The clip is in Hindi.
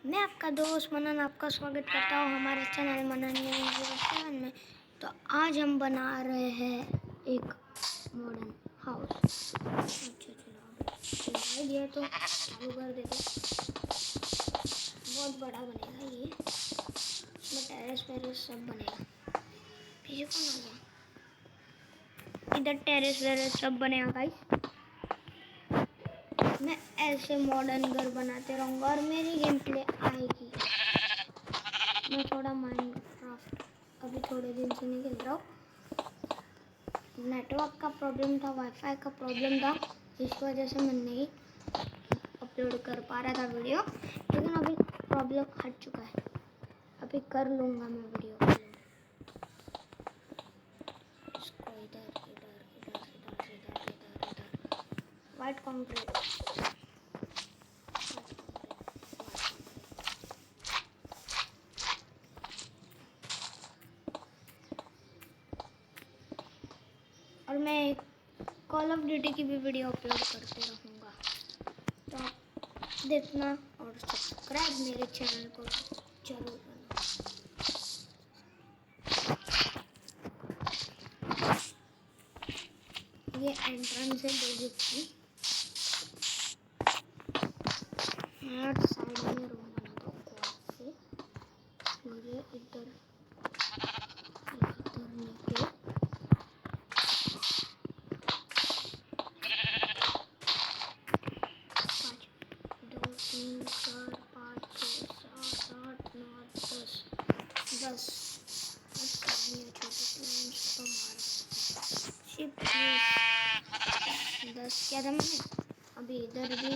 मैं आपका दोस्त मनन आपका स्वागत करता हूँ हमारे चैनल मनन 07 में। तो आज हम बना रहे हैं एक मॉडर्न हाउस। अच्छा चलो दिखाई दिया तो चालू कर देते। बहुत बड़ा बनेगा ये, इसमें टेरेस वेरेस सब बनेगा। पीछे कौन आ गया? इधर टेरेस वेरेस सब बनेगा गाइस। मैं ऐसे मॉडर्न घर बनाते रहूँगा और मेरी गेम प्ले आएगी। मैं थोड़ा माइनक्राफ्ट अभी थोड़े दिन से नहीं खेल रहा हूँ। नेटवर्क का प्रॉब्लम था, वाईफाई का प्रॉब्लम था, इस वजह से मैं नहीं अपलोड कर पा रहा था वीडियो। लेकिन अभी प्रॉब्लम हट चुका है, अभी कर लूँगा मैं वीडियो अपलोड। इसको इधर इधर इधर इधर इधर इधर इधर वाइट कॉन्क्रीट और मैं कॉल ऑफ ड्यूटी की भी वीडियो अपलोड करते रहूँगा। तो आप देखना और सब्सक्राइब मेरे चैनल को जरूर करना। ये एंट्रेंस है बेसिक की। मैं साइड में रूम बना दो क्वाड से। मुझे इधर लेके 5 2 3 4 5 6 7 8 9 10 10 छोटे प्लेन्स तो मार शिप 10 क्या था मैंने। अभी इधर भी